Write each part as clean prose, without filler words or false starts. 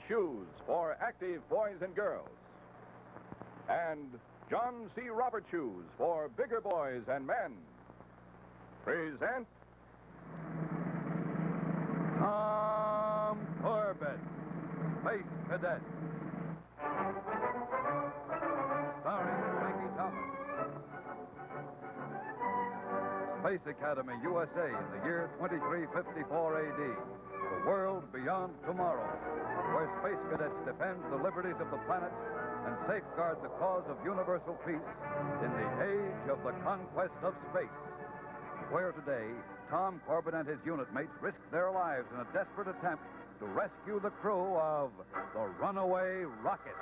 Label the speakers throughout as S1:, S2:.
S1: shoes for active boys and girls. And John C. Robert shoes for bigger boys and men. Present Tom Corbett, Space Cadet. Starring Frankie Thomas. Space Academy, USA, in the year 2354 A.D. The world beyond tomorrow, where space cadets defend the liberties of the planets and safeguard the cause of universal peace in the age of the conquest of space. Where today, Tom Corbett and his unit mates risk their lives in a desperate attempt to rescue the crew of the runaway rocket.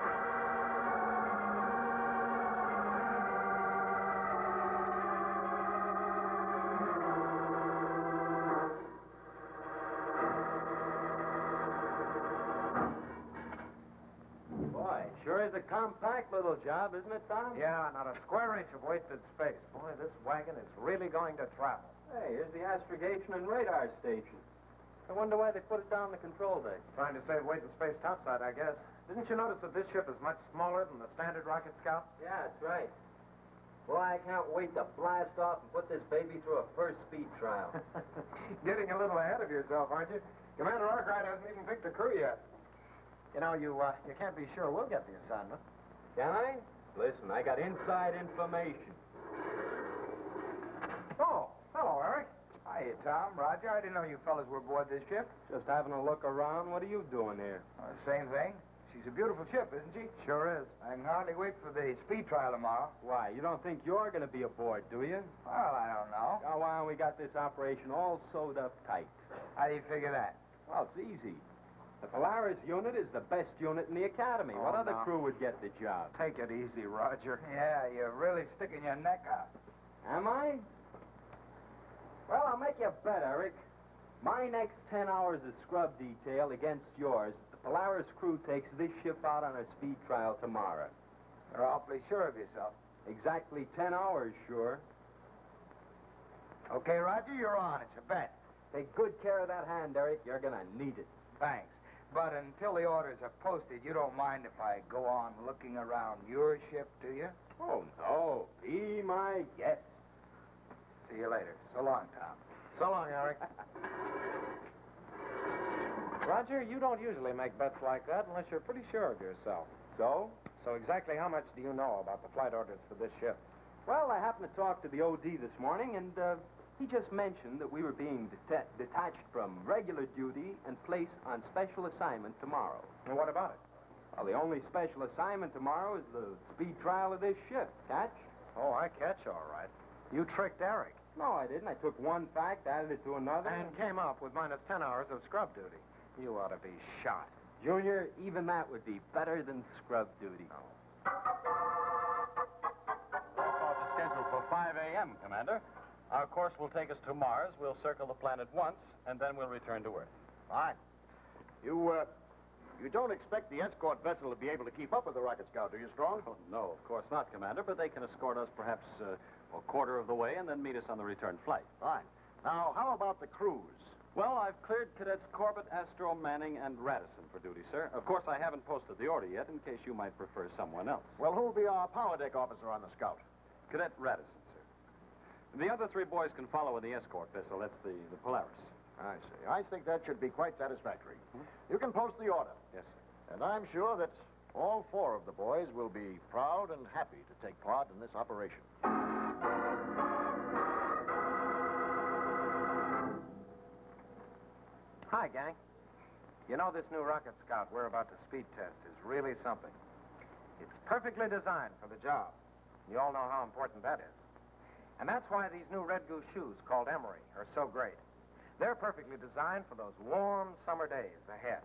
S2: Sure is a compact little job, isn't it, Tom?
S3: Yeah, not a square inch of wasted space. Boy, this wagon is really going to travel.
S2: Hey, here's the astrogation and radar station. I wonder why they put it down the control deck.
S3: Trying to save weight in space topside, I guess. Didn't you notice that this ship is much smaller than the standard rocket Scout?
S2: Yeah, that's right. Boy, I can't wait to blast off and put this baby through a first speed trial.
S3: Getting a little ahead of yourself, aren't you? Commander Arkwright hasn't even picked a crew yet. You know, you can't be sure we'll get the assignment.
S2: Can I? Listen, I got inside information.
S3: Oh, hello, Eric. Hi, Tom. Roger, I didn't know you fellas were aboard this ship.
S2: Just having a look around. What are you doing here?
S3: Same thing. She's a beautiful ship, isn't she? Sure is. I can hardly wait for the speed trial tomorrow.
S2: Why, you don't think you're going to be aboard, do you?
S3: Well, I don't know.
S2: Oh, why, we got this operation all sewed up tight.
S3: How do you figure that?
S2: Well, it's easy. The Polaris unit is the best unit in the Academy.
S3: Oh,
S2: what other
S3: no.
S2: crew would get the job?
S3: Take it easy, Roger. Yeah, you're really sticking your neck out.
S2: Am I? Well, I'll make you a bet, Eric. My next 10 hours of scrub detail against yours, the Polaris crew takes this ship out on a speed trial tomorrow.
S3: You're awfully sure of yourself.
S2: Exactly 10 hours, sure.
S3: Okay, Roger, you're on. It's a bet.
S2: Take good care of that hand, Eric. You're going to need it.
S3: Thanks. But until the orders are posted, you don't mind if I go on looking around your ship, do you?
S2: Oh, no. Be my guest.
S3: See you later. So long, Tom.
S4: So long, Eric. Roger, you don't usually make bets like that unless you're pretty sure of yourself.
S2: So?
S4: So exactly how much do you know about the flight orders for this ship?
S2: Well, I happened to talk to the OD this morning, and he just mentioned that we were being detached from regular duty and placed on special assignment tomorrow.
S4: And what about it?
S2: Well, the only special assignment tomorrow is the speed trial of this ship. Catch?
S4: Oh, I catch all right. You tricked Eric.
S2: No, I didn't. I took one fact, added it to another.
S4: And came up with minus 10 hours of scrub duty. You ought to be shot.
S2: Junior, even that would be better than scrub duty.
S4: Oh.
S5: Liftoff is scheduled for 5 a.m., Commander. Our course will take us to Mars. We'll circle the planet once, and then we'll return to Earth.
S6: Fine. You don't expect the escort vessel to be able to keep up with the Rocket Scout, do you, Strong?
S5: Oh, no, of course not, Commander, but they can escort us perhaps a quarter of the way and then meet us on the return flight.
S6: Fine. Now, how about the crews?
S5: Well, I've cleared Cadets Corbett, Astro, Manning, and Radisson for duty, sir. Of course, I haven't posted the order yet in case you might prefer someone else.
S6: Well, who'll be our power deck officer on the Scout?
S5: Cadet Radisson, sir. The other three boys can follow in the escort vessel. That's the Polaris.
S6: I see. I think that should be quite satisfactory. You can post the order.
S5: Yes, sir.
S6: And I'm sure that all four of the boys will be proud and happy to take part in this operation.
S3: Hi, gang. You know, this new Rocket Scout we're about to speed test is really something. It's perfectly designed for the job. You all know how important that is. And that's why these new Red Goose shoes called Emery are so great. They're perfectly designed for those warm summer days ahead.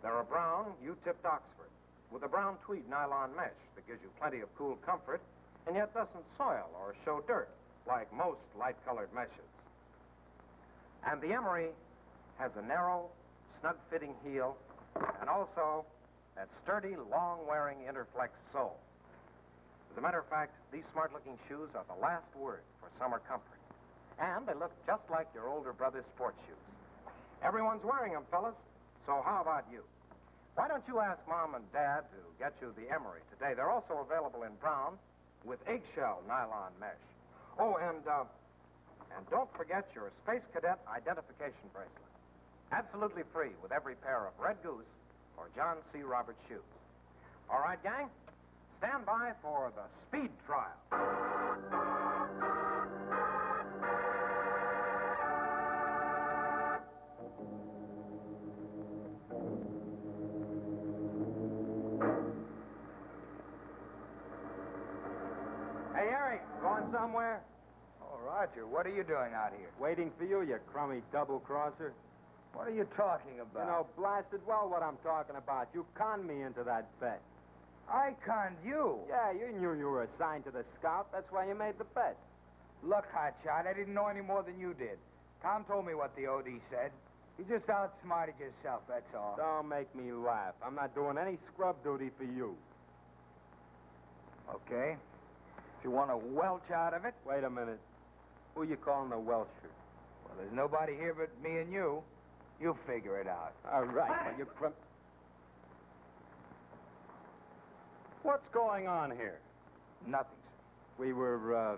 S3: They're a brown U-tipped Oxford with a brown tweed nylon mesh that gives you plenty of cool comfort and yet doesn't soil or show dirt like most light-colored meshes. And the Emery has a narrow, snug-fitting heel and also that sturdy, long-wearing Interflex sole. As a matter of fact, these smart-looking shoes are the last word for summer comfort. And they look just like your older brother's sports shoes. Everyone's wearing them, fellas. So how about you? Why don't you ask Mom and Dad to get you the emery today? They're also available in brown with eggshell nylon mesh. Oh, and don't forget your Space Cadet identification bracelet. Absolutely free with every pair of Red Goose or John C. Roberts shoes. All right, gang? Stand by for the speed trial. Hey, Eric, going somewhere?
S7: Oh, Roger, what are you doing out here?
S2: Waiting for you, you crummy double-crosser.
S7: What are you talking about?
S2: You know blasted well what I'm talking about. You conned me into that bet.
S7: I conned you.
S2: Yeah, you knew you were assigned to the scout. That's why you made the bet.
S7: Look, Hotshot, I didn't know any more than you did. Tom told me what the OD said. You just outsmarted yourself, that's all.
S2: Don't make me laugh. I'm not doing any scrub duty for you.
S7: Okay. If you want to welch out of it,
S2: Wait a minute. Who you calling a Welcher?
S7: well, there's nobody here but me and you. You figure it out.
S2: All right. Well, you
S5: What's going on here?
S7: Nothing, sir.
S2: We were,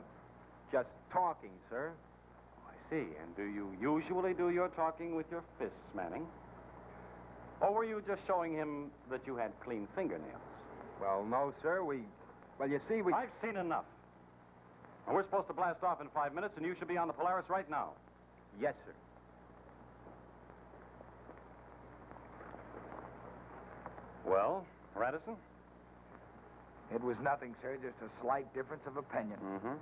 S2: just talking, sir.
S5: I see. And do you usually do your talking with your fists, Manning? Or were you just showing him that you had clean fingernails?
S2: Well, no, sir. Well, you see,
S5: I've seen enough. Now, we're supposed to blast off in 5 minutes, and you should be on the Polaris right now.
S2: Yes, sir.
S5: Well, Radisson?
S7: It was nothing, sir. Just a slight difference of opinion.
S5: Mm-hmm.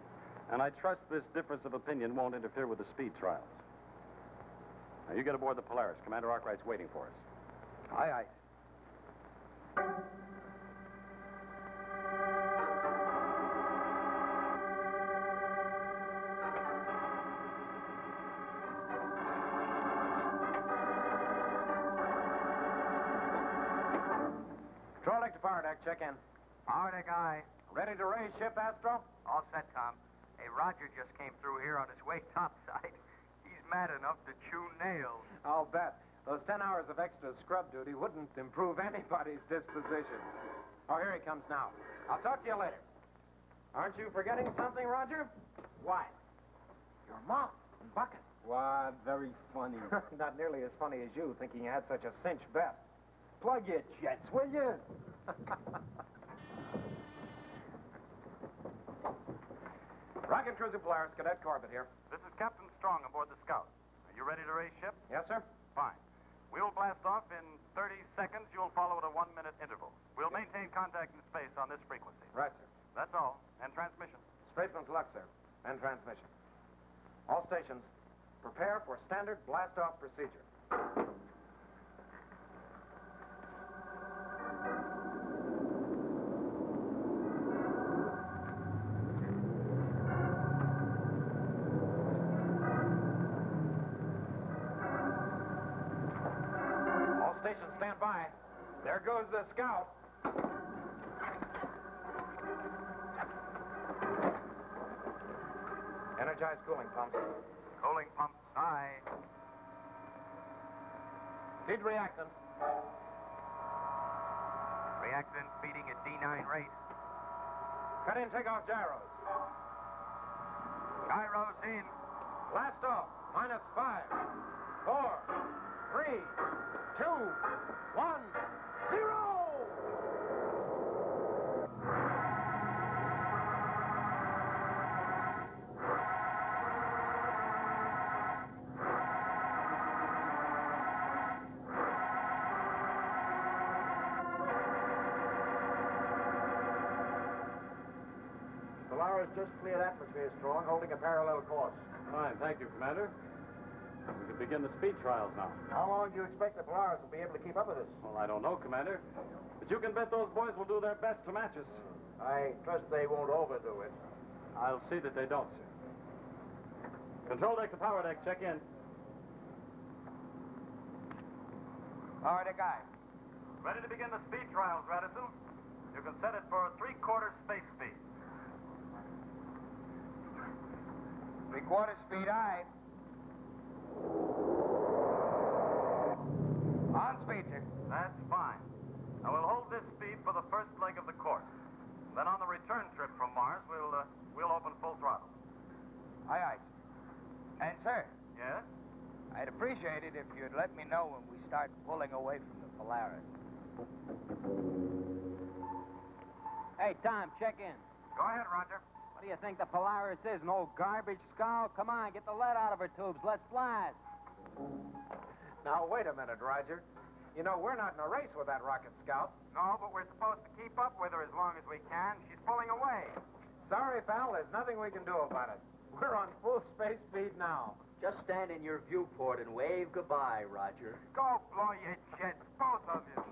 S5: And I trust this difference of opinion won't interfere with the speed trials. Now, you get aboard the Polaris. Commander Arkwright's waiting for us.
S7: Aye, aye.
S3: Control deck to power deck. Check in.
S8: Power deck aye.
S3: Ready to raise ship, Astro?
S8: All set, Tom. Hey, Roger just came through here on his way topside. He's mad enough to chew nails.
S3: I'll bet. Those 10 hours of extra scrub duty wouldn't improve anybody's disposition. Oh, here he comes now. I'll talk to you later. Aren't you forgetting something, Roger?
S2: What?
S3: Your mop and bucket.
S2: Why, very funny.
S3: Not nearly as funny as you, thinking you had such a cinch bet.
S2: Plug your jets, will you?
S3: Rocket Cruiser Polaris, Cadet Corbett here.
S9: This is Captain Strong aboard the Scout. Are you ready to raise ship?
S3: Yes, sir?
S9: Fine. We'll blast off in 30 seconds. You'll follow at a 1-minute interval. We'll maintain contact in space on this frequency.
S3: Right, sir.
S9: That's all. And transmission.
S3: Spaceman's luck, sir. And transmission. All stations, prepare for standard blast-off procedure. All stations, stand by. There goes the Scout. Energize cooling pumps.
S9: Cooling pumps aye.
S3: Feed reactant.
S8: Reactant feeding at D9 rate.
S3: Cut in takeoff gyros.
S8: Gyros in.
S3: Blast off. -5, 4, 3, 2, 1, 0!
S6: Polaris just cleared atmosphere, Strong, holding a parallel course.
S5: Fine, thank you, Commander. We can begin the speed trials now.
S6: How long do you expect the Polaris will be able to keep up with us?
S5: Well, I don't know, Commander. But you can bet those boys will do their best to match us.
S6: I trust they won't overdo it.
S5: I'll see that they don't, sir. Control deck to power deck. Check in.
S7: Power deck aye.
S9: Ready to begin the speed trials, Radisson. You can set it for 3/4 space speed.
S7: 3/4 speed aye. On speed, sir.
S9: That's fine. for the first leg of the course. Then on the return trip from Mars, we'll open full throttle.
S7: Aye, aye. And, sir,
S9: Yes?
S7: I'd appreciate it if you'd let me know when we start pulling away from the Polaris.
S2: Hey, Tom, check in.
S9: Go ahead, Roger.
S2: What do you think the Polaris is, an old garbage scow? Come on, get the lead out of her tubes. Let's blast.
S3: Now, wait a minute, Roger. You know, we're not in a race with that rocket scout.
S9: No, but we're supposed to keep up with her as long as we can. She's pulling away.
S3: Sorry, pal, there's nothing we can do about it. We're on full space speed now.
S2: Just stand in your viewport and wave goodbye, Roger.
S9: Go blow your jets, both of you.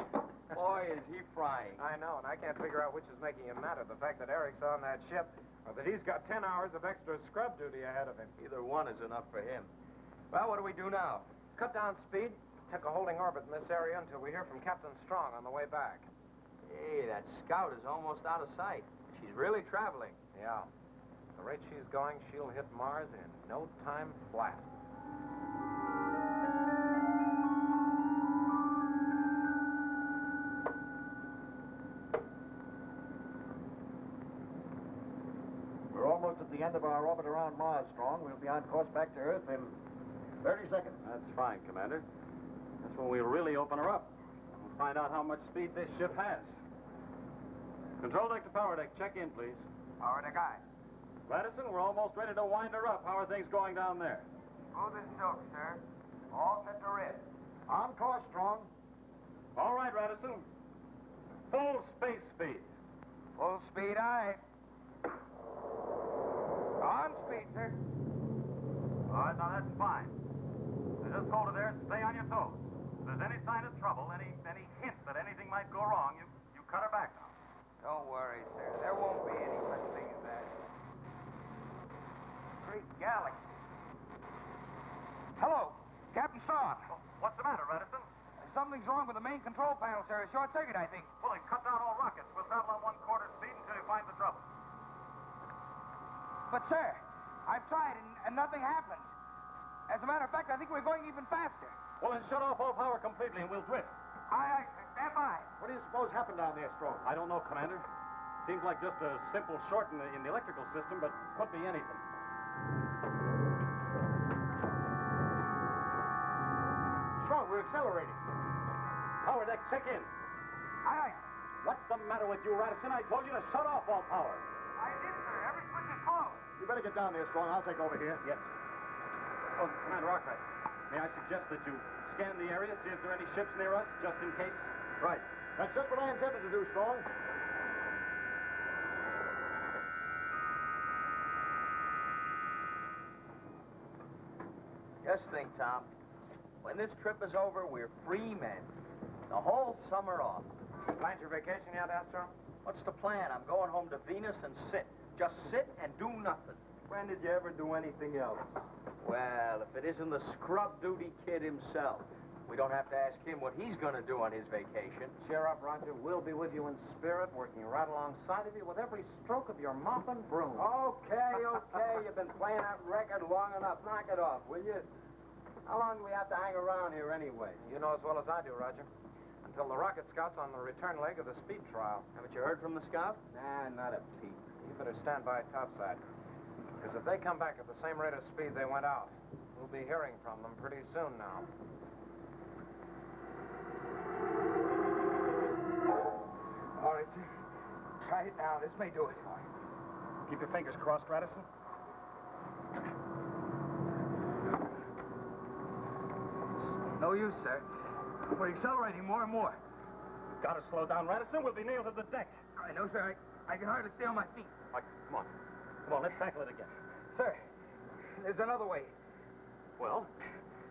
S2: Boy, is he frying.
S3: I know, and I can't figure out which is making him madder, the fact that Eric's on that ship or that he's got 10 hours of extra scrub duty ahead of him.
S2: Either one is enough for him. Well, what do we do now?
S3: Cut down speed, take a holding orbit in this area until we hear from Captain Strong on the way back.
S2: Hey, that scout is almost out of sight. She's really traveling.
S3: Yeah. The rate she's going, she'll hit Mars in no time flat.
S6: We're almost at the end of our orbit around Mars, Strong. We'll be on course back to Earth in 30 seconds.
S5: That's fine, Commander. That's when we'll really open her up. We'll find out how much speed this ship has. Control deck to power deck. Check in, please.
S7: Power deck, aye.
S5: Radisson, we're almost ready to wind her up. How are things going down there?
S7: Smooth as silk, sir. All set to rest.
S6: On course, Strong.
S5: All right, Radisson. Full space speed.
S7: Full speed, aye. On speed, sir.
S9: All right, now that's fine. Now just hold it there and stay on your toes. If there's any sign of trouble, any hint that anything might go wrong, you cut her back now.
S7: Don't worry, sir. There won't be any such thing as that. Great galaxy. Hello, Captain Strong.
S9: What's the matter, Radisson?
S7: Something's wrong with the main control panel, sir. A short circuit, I think.
S9: Well, then cut down all rockets. We'll travel on 1/4 speed until you find the trouble.
S7: But, sir, I've tried and nothing happens. As a matter of fact, I think we're going even faster.
S5: Well, then shut off all power completely and we'll drift.
S7: Aye, stand by.
S6: What do you suppose happened down there, Strong?
S5: I don't know, Commander. Seems like just a simple short in the electrical system, but could be anything.
S6: Strong, we're accelerating.
S5: Power deck, check in.
S7: Aye, aye.
S5: What's the matter with you, Radisson? I told you to shut off all power.
S7: I did, sir. Every switch is closed.
S6: You better get down there, Strong. I'll take over here.
S5: Yes. Oh, Commander Arkwright, may I suggest that you scan the area, see if there are any ships near us, just in case?
S6: Right. That's just what I intended to do, Strong.
S2: Just think, Tom. When this trip is over, we're free men. The whole summer off.
S3: Planned your vacation yet, Astro?
S2: What's the plan? I'm going home to Venus and sit. Just sit and do nothing.
S3: When did you ever do anything else?
S2: Well, if it isn't the scrub duty kid himself. We don't have to ask him what he's going to do on his vacation.
S3: Cheer up, Roger. We'll be with you in spirit, working right alongside of you with every stroke of your mop and broom.
S2: Okay. You've been playing that record long enough. Knock it off, will you? How long do we have to hang around here anyway?
S3: You know as well as I do, Roger. Until the rocket scout's on the return leg of the speed trial.
S2: Haven't you heard from the scout?
S3: Nah, not a peep. You better stand by topside. Because if they come back at the same rate of speed they went out, we'll be hearing from them pretty soon now.
S7: All right, sir. Try it now. This may do it.
S5: Keep your fingers crossed, Radisson.
S7: No use, sir. We're accelerating more and more.
S5: Got to slow down, Radisson. We'll be nailed to the deck.
S7: I know, sir. I can hardly stay on my feet.
S5: All right, come on. Come on, let's tackle it again.
S7: Sir, there's another way.
S5: Well?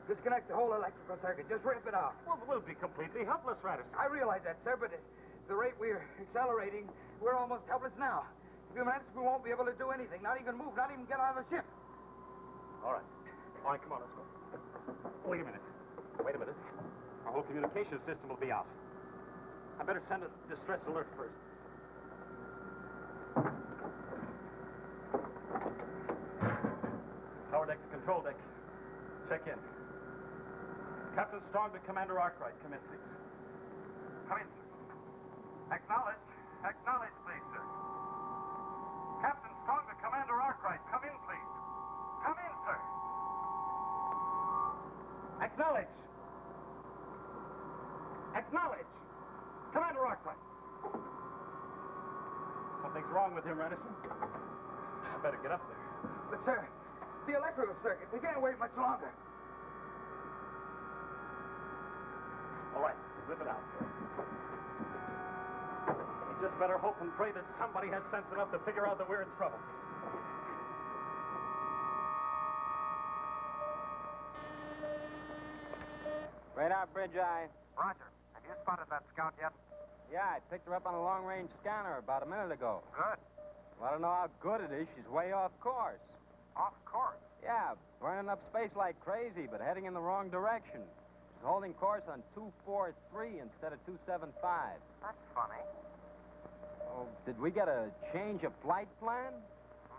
S7: Disconnect the whole electrical circuit. Just rip it out.
S5: Well, we'll be completely helpless, Radisson.
S7: I realize that, sir, but at the rate we're accelerating, we're almost helpless now. In a few minutes, we won't be able to do anything. Not even move. Not even get out of the ship.
S5: All right. All right, come on, let's go. Wait a minute. Wait a minute. Our whole communication system will be out. I better send a distress alert first. Power deck to control deck. Check in. Captain Strong to Commander Arkwright. Come in, please.
S9: Come in, sir. Acknowledge. Acknowledge, please, sir. Captain Strong to Commander Arkwright. Come in, please. Come in, sir.
S5: Acknowledge. Acknowledge. Commander Arkwright. Something's wrong with him, Renison. I better get up there.
S7: But, sir, the electrical circuit. We can't wait much longer.
S5: All right, rip it out. We just better hope and pray that somebody has sense enough to figure out that we're in trouble.
S2: Radar bridge eye.
S3: Roger. Have you spotted that scout yet?
S2: Yeah, I picked her up on a long-range scanner about a minute ago.
S3: Good.
S2: Well, I don't know how good it is. She's way off course.
S3: Off course.
S2: Yeah, burning up space like crazy, but heading in the wrong direction. She's holding course on 243 instead of 275.
S3: That's funny.
S2: Oh, did we get a change of flight plan?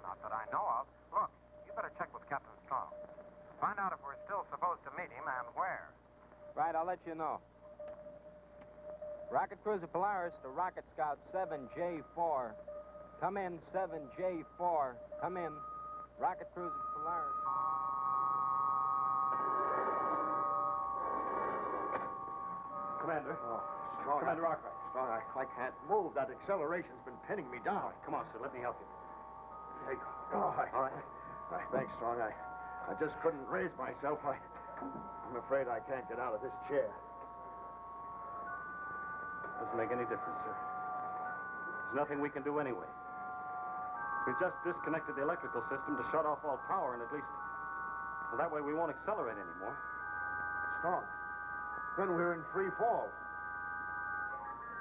S3: Not that I know of. Look, you better check with Captain Strong. Find out if we're still supposed to meet him and where.
S2: Right, I'll let you know. Rocket Cruiser Polaris to Rocket Scout 7J4. Come in, 7J4. Come in. Rocket Cruiser Polaris.
S5: Commander.
S6: Oh, Strong.
S5: Commander Arkwright.
S6: Strong, I can't move. That acceleration's been pinning me down.
S5: Come on, sir. Let me help you.
S6: There you go. All right. Thanks, Strong. I just couldn't raise myself. I'm afraid I can't get out of this chair.
S5: Doesn't make any difference, sir. There's nothing we can do anyway. We've just disconnected the electrical system to shut off all power, and at least, well, that way we won't accelerate anymore.
S6: Strong. Then we're in free fall.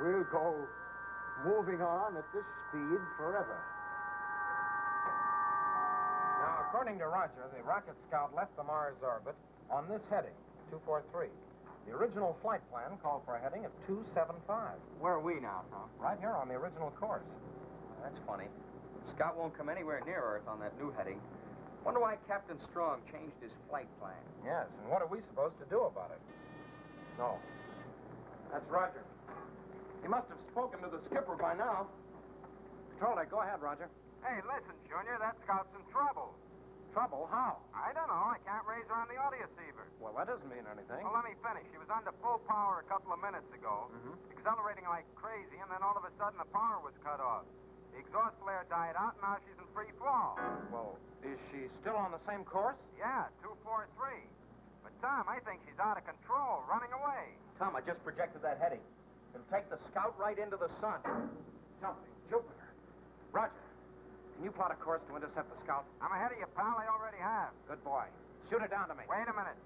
S6: We'll go moving on at this speed forever.
S4: Now, according to Roger, the Rocket Scout left the Mars orbit on this heading, 243. The original flight plan called for a heading of 275.
S2: Where are we now, Tom?
S4: Right here on the original course.
S2: That's funny. Scout won't come anywhere near Earth on that new heading. Wonder why Captain Strong changed his flight plan.
S4: Yes, and what are we supposed to do about it?
S5: No. That's Roger. He must have spoken to the skipper by now. Control deck, go ahead, Roger.
S3: Hey, listen, Junior, that scout's in trouble.
S5: Trouble? How?
S3: I don't know. I can't raise her on the audioceiver.
S5: Well, that doesn't mean anything.
S3: Well, let me finish. She was under full power a couple of minutes ago, accelerating like crazy, and then all of a sudden the power was cut off. The exhaust flare died out, and now she's in free fall.
S5: Well, is she still on the same course?
S3: Yeah, 243. But, Tom, I think she's out of control, running away.
S5: Tom, I just projected that heading. It'll take the Scout right into the sun. Something. Jupiter. Roger. Can you plot a course to intercept the Scout?
S3: I'm ahead of you, pal. I already have.
S5: Good boy. Shoot it down to me.
S3: Wait a minute.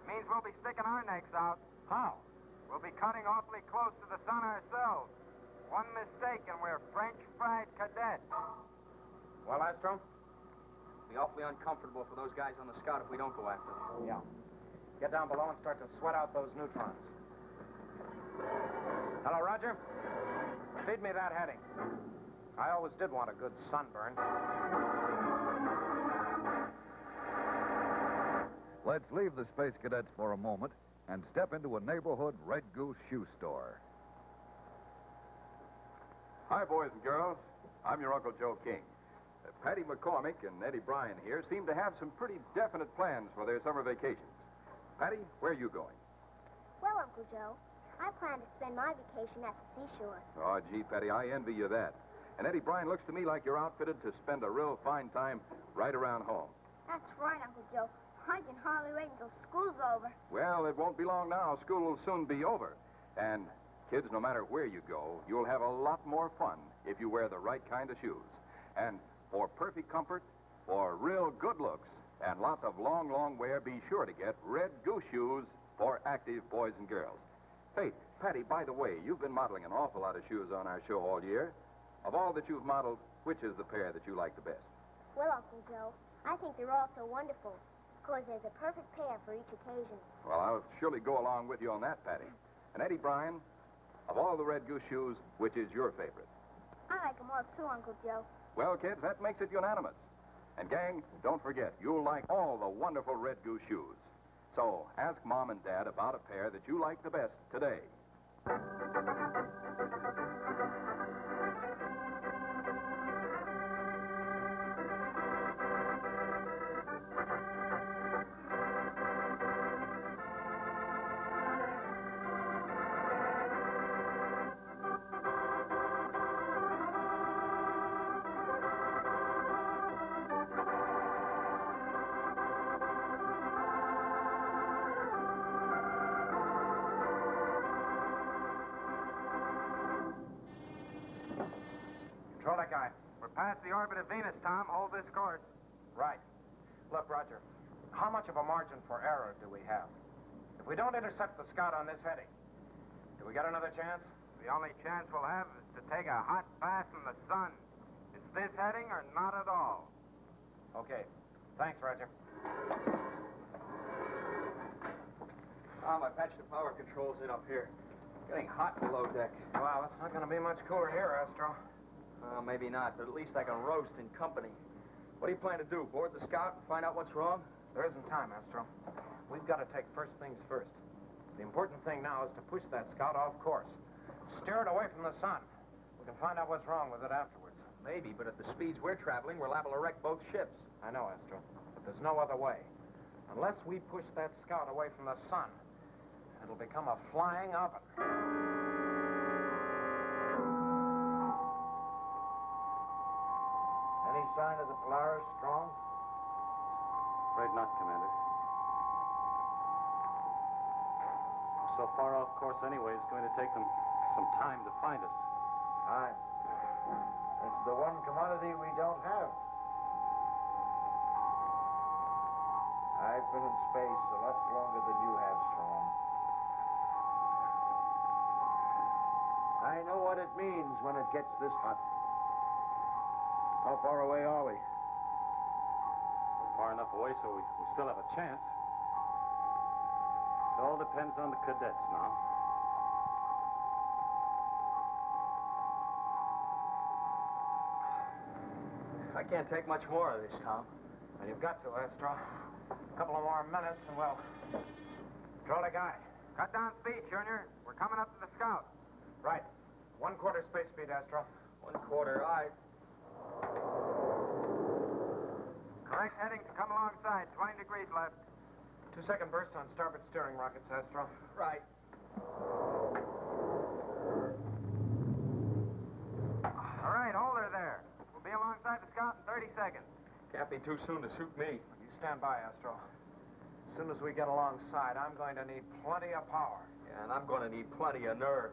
S3: Means we'll be sticking our necks out.
S5: How?
S3: We'll be cutting awfully close to the sun ourselves. One mistake, and we're French fried Cadet.
S2: Well, Astro, it'll be awfully uncomfortable for those guys on the Scout if we don't go after them.
S5: Yeah. Get down below and start to sweat out those neutrons. Hello, Roger. Feed me that heading. I always did want a good sunburn.
S1: Let's leave the Space Cadets for a moment and step into a neighborhood Red Goose shoe store.
S10: Hi, boys and girls. I'm your Uncle Joe King. Patty McCormick and Eddie Bryan here seem to have some pretty definite plans for their summer vacations. Patty, where are you going?
S11: Well, Uncle Joe, I plan to spend my vacation at the seashore.
S10: Oh, gee, Patty, I envy you that. And Eddie Bryan, looks to me like you're outfitted to spend a real fine time right around home.
S11: That's right, Uncle Joe. I can hardly wait until school's over.
S10: Well, it won't be long now. School will soon be over. And, kids, no matter where you go, you'll have a lot more fun if you wear the right kind of shoes. And for perfect comfort, for real good looks, and lots of long, long wear, be sure to get Red Goose shoes for active boys and girls. Hey, Patty, by the way, you've been modeling an awful lot of shoes on our show all year. Of all that you've modeled, which is the pair that you like the best?
S11: Well, Uncle Joe, I think they're all so wonderful. Because there's a perfect pair for each occasion.
S10: Well, I'll surely go along with you on that, Patty. And Eddie Bryan, of all the Red Goose shoes, which is your favorite?
S11: I like them all too, Uncle Joe.
S10: Well, kids, that makes it unanimous. And, gang, don't forget, you'll like all the wonderful Red Goose shoes. So, ask Mom and Dad about a pair that you like the best today.
S4: Control that guy.
S8: We're past the orbit of Venus, Tom. Hold this course.
S4: Right. Look, Roger, how much of a margin for error do we have? If we don't intercept the scout on this heading, do we get another chance?
S8: The only chance we'll have is to take a hot bath in the sun. It's this heading or not at all.
S4: Okay. Thanks, Roger.
S2: Tom, I patched the power controls in up here. Getting hot below deck.
S4: Well, it's not going to be much cooler here, Astro.
S2: Well, maybe not, but at least I can roast in company. What do you plan to do, board the scout and find out what's wrong?
S4: There isn't time, Astro. We've got to take first things first. The important thing now is to push that scout off course. Steer it away from the sun. We can find out what's wrong with it afterwards.
S2: Maybe, but at the speeds we're traveling, we're liable to wreck both ships.
S4: I know, Astro, but there's no other way. Unless we push that scout away from the sun, it'll become a flying oven. Any sign of the Polaris, Strong?
S5: Afraid not, Commander. We're so far off course anyway, it's going to take them some time to find us.
S6: Aye. It's the one commodity we don't have. I've been in space a lot longer than you have, Strong. I know what it means when it gets this hot. How far away are we?
S5: We're far enough away so we still have a chance. It all depends on the cadets now.
S2: I can't take much more of this, Tom.
S4: Well, you've got to, Astro. A couple of more minutes and we'll control the guy.
S8: Cut down speed, Junior. We're coming up to the scout.
S4: Right. 1/4 space speed, Astro.
S2: 1/4, aye.
S8: Correct heading to come alongside. 20 degrees left.
S4: 2-second burst on starboard steering rockets, Astro.
S2: Right.
S8: All right, hold her there. We'll be alongside the scout in 30 seconds.
S2: Can't be too soon to suit me.
S4: You stand by, Astro. As soon as we get alongside, I'm going to need plenty of power.
S2: Yeah, and I'm going to need plenty of nerve.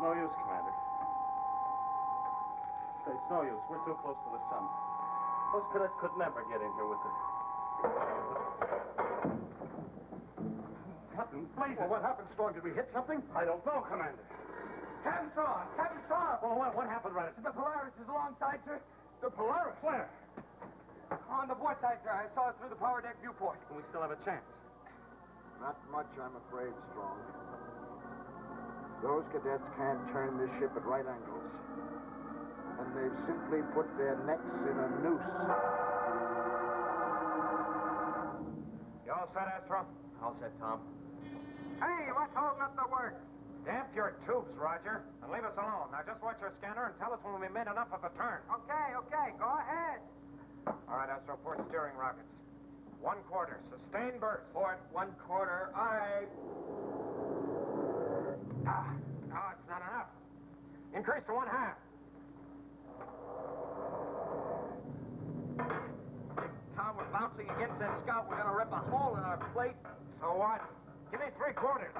S5: No use, Commander. It's no use. We're too close to the sun. Those cadets could never get in here with it. Captain, please.
S6: Well, what happened, Strong? Did we hit something?
S5: I don't know, Commander.
S7: Captain Strong! Captain Strong!
S5: Well, what happened, Reddit?
S7: The Polaris is alongside, sir.
S6: The Polaris?
S5: Where?
S7: On the port side, sir. I saw it through the power deck viewport.
S5: And we still have a chance.
S6: Not much, I'm afraid, Strong. Those cadets can't turn this ship at right angles. And they've simply put their necks in a noose.
S4: You all set, Astro?
S2: All set, Tom.
S8: Hey, what's holding up the work?
S4: Damp your tubes, Roger, and leave us alone. Now, just watch your scanner and tell us when we've made enough of a turn.
S8: Okay. Go ahead.
S4: All right, Astro, port steering rockets. 1/4, sustained burst.
S2: Port, 1/4, aye.
S4: No, it's not enough. Increase to 1/2.
S2: Tom, we're bouncing against that scout. We're going to rip a hole in our plate.
S4: So what? Give me 3/4.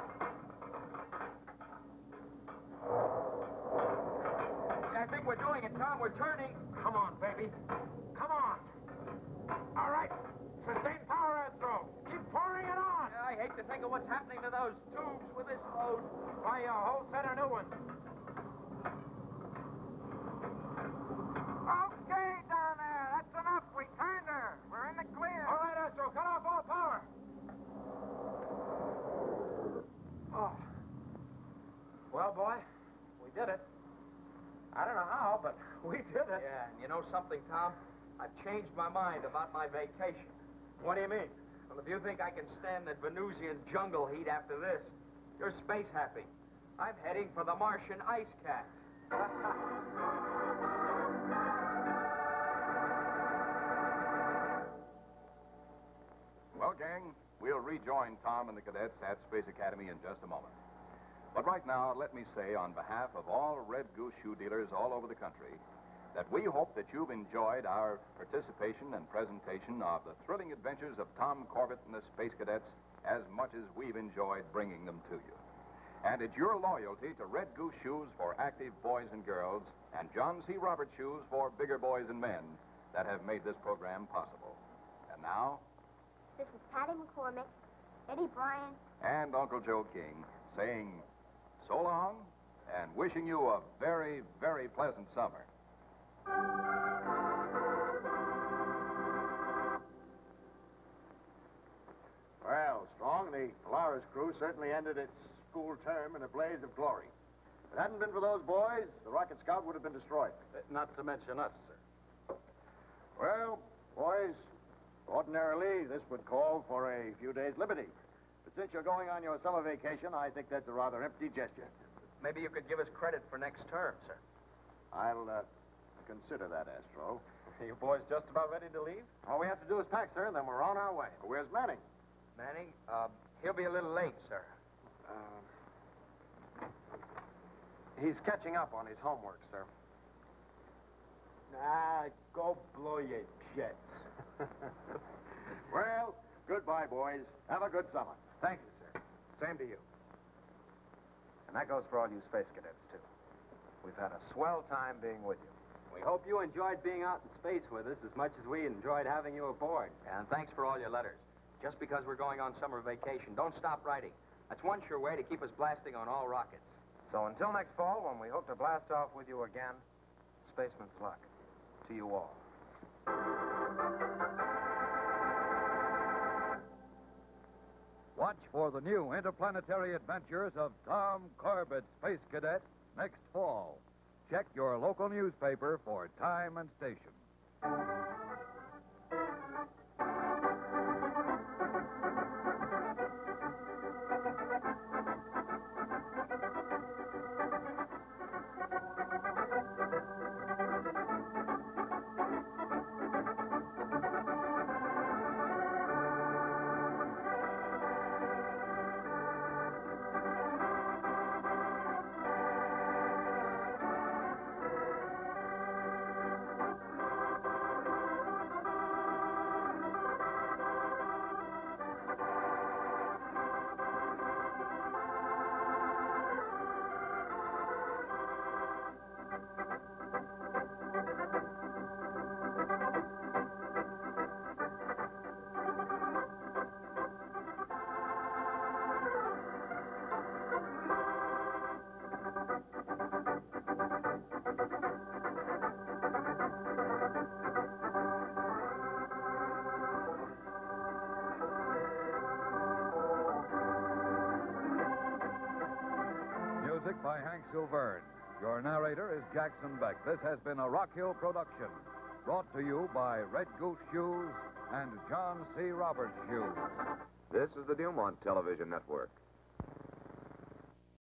S2: I think we're doing it, Tom. We're turning.
S4: Come on, baby. Come on. All right. Sustained power, Astro. Keep pouring it on.
S2: I hate to think of what's happening to those tubes with this load.
S4: Buy you a whole set of new ones.
S8: Okay, down there. That's enough. We turned her. We're in the clear.
S4: All right, Astro, cut off all power. Oh. Well, boy, we did it. I don't know how, but we did it.
S2: Yeah, and you know something, Tom? I've changed my mind about my vacation.
S4: What do you mean?
S2: Well, if you think I can stand that Venusian jungle heat after this, you're space happy. I'm heading for the Martian ice cap.
S10: Well, gang, we'll rejoin Tom and the cadets at Space Academy in just a moment. But right now, let me say on behalf of all Red Goose shoe dealers all over the country that we hope that you've enjoyed our participation and presentation of the thrilling adventures of Tom Corbett and the Space Cadets as much as we've enjoyed bringing them to you. And it's your loyalty to Red Goose shoes for active boys and girls and John C. Roberts shoes for bigger boys and men that have made this program possible. And now,
S11: This is Patty McCormick, Eddie Bryan,
S10: and Uncle Joe King saying so long and wishing you a very, very pleasant summer.
S6: Well, Strong, the Polaris crew certainly ended its school term in a blaze of glory. If it hadn't been for those boys, the Rocket Scout would have been destroyed.
S5: Not to mention us, sir.
S6: Well, boys, ordinarily this would call for a few days' liberty. But since you're going on your summer vacation, I think that's a rather empty gesture.
S2: Maybe you could give us credit for next term, sir.
S6: I'll consider that, Astro.
S4: Are you boys just about ready to leave? All we have to do is pack, sir, and then we're on our way.
S6: Where's Manning?
S2: Manning, he'll be a little late, sir.
S4: He's catching up on his homework, sir.
S2: Ah, go blow your jets.
S6: Well, goodbye, boys. Have a good summer.
S4: Thank you, sir. Same to you. And that goes for all you space cadets, too. We've had a swell time being with you.
S2: We hope you enjoyed being out in space with us as much as we enjoyed having you aboard. And thanks for all your letters. Just because we're going on summer vacation, don't stop writing. That's one sure way to keep us blasting on all rockets.
S4: So until next fall, when we hope to blast off with you again, spaceman's luck to you all.
S1: Watch for the new interplanetary adventures of Tom Corbett, Space Cadet, next fall. Check your local newspaper for time and station. Music by Hank Silverne. Your narrator is Jackson Beck. This has been a Rock Hill production, brought to you by Red Goose Shoes and John C. Roberts Shoes.
S12: This is the Dumont Television Network.